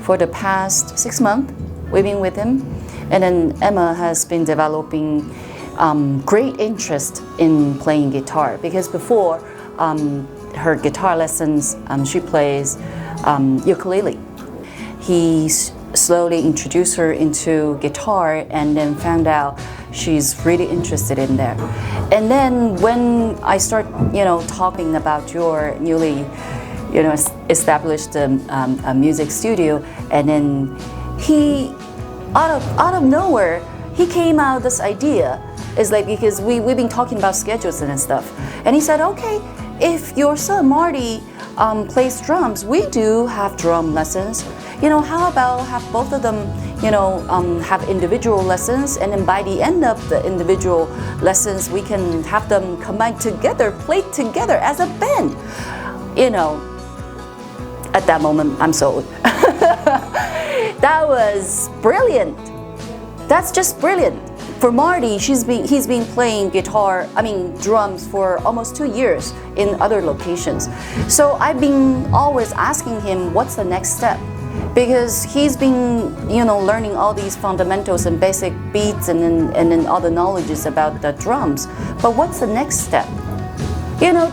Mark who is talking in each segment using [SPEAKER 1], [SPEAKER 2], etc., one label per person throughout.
[SPEAKER 1] for the past 6 months. We've been with him. And then Emma has been developing great interest in playing guitar, because before her guitar lessons, she plays ukulele. He slowly introduced her into guitar and then found out she's really interested in that. And then when I start, talking about your newly, established music studio, and then he, out of nowhere, he came out with this idea. It's like, because we've been talking about schedules and stuff, and he said, okay, if your son Marty plays drums, we do have drum lessons. How about have both of them, have individual lessons, and then by the end of the individual lessons, we can have them combined together, play together as a band. At that moment, I'm sold. That was brilliant. That's just brilliant. For Marty, he's been playing drums for almost 2 years in other locations. So I've been always asking him, what's the next step? Because he's been, learning all these fundamentals and basic beats and then all the knowledges about the drums. But what's the next step?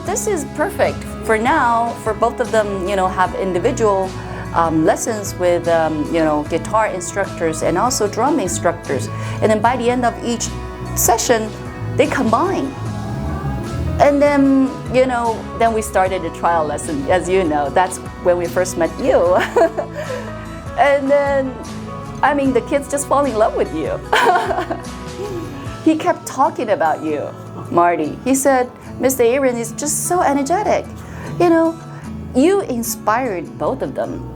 [SPEAKER 1] This is perfect for now. For both of them, have individual lessons with guitar instructors and also drum instructors, and then by the end of each session they combine. And then then we started a trial lesson, as you know. That's when we first met you. And then the kids just fall in love with you. He kept talking about you, Marty. He said, Mr. Aaron is just so energetic. You inspired both of them.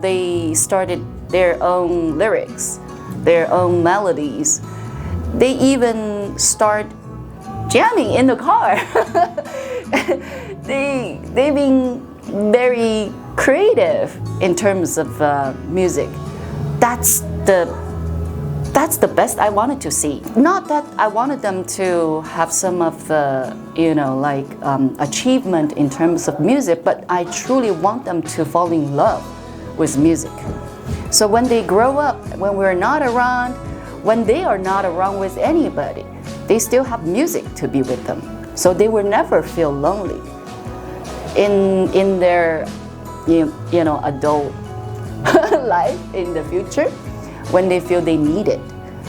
[SPEAKER 1] They started their own lyrics, their own melodies. They even start jamming in the car. They've been very creative in terms of music. That's the best I wanted to see. Not that I wanted them to have some of the, achievement in terms of music, but I truly want them to fall in love with music. So when they grow up, when we're not around, when they are not around with anybody, they still have music to be with them. So they will never feel lonely in their, adult life in the future. When they feel they need it,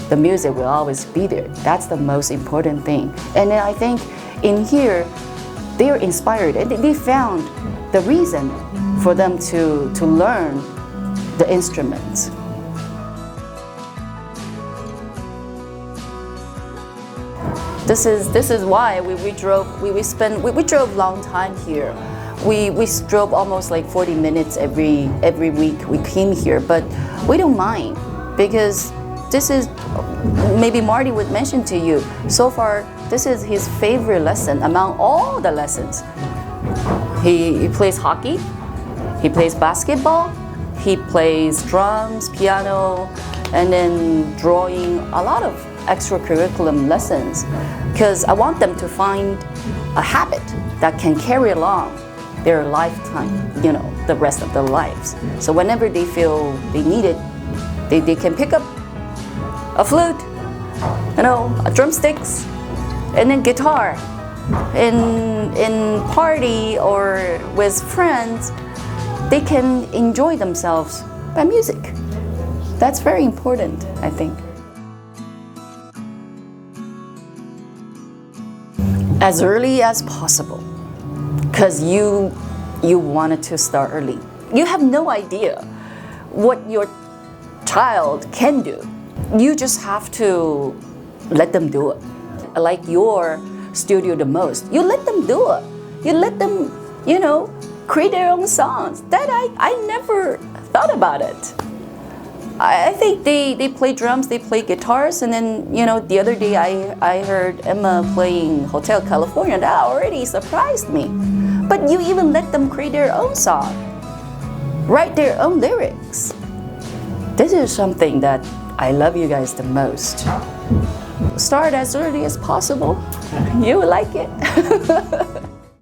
[SPEAKER 1] the music will always be there. That's the most important thing. And then I think in here, they are inspired and they found the reason for them to learn the instruments. This is why we drove long time here. We drove almost like 40 minutes every week we came here, but we don't mind, because this is, maybe Marty would mention to you, so far this is his favorite lesson among all the lessons. He plays hockey, he plays basketball, he plays drums, piano, and then drawing, a lot of extracurricular lessons, because I want them to find a habit that can carry along their lifetime, the rest of their lives. So whenever they feel they need it, they can pick up a flute, a drumsticks, and then guitar. In party or with friends, they can enjoy themselves by music. That's very important, I think. As early as possible, because you wanted to start early. You have no idea what your child can do. You just have to let them do it. Like your studio the most. You let them do it. You let them, create their own songs. That I never thought about it. I think they play drums, they play guitars, and then, the other day I heard Emma playing Hotel California. That already surprised me. But you even let them create their own song, write their own lyrics. This is something that I love you guys the most. Start as early as possible. You will like it.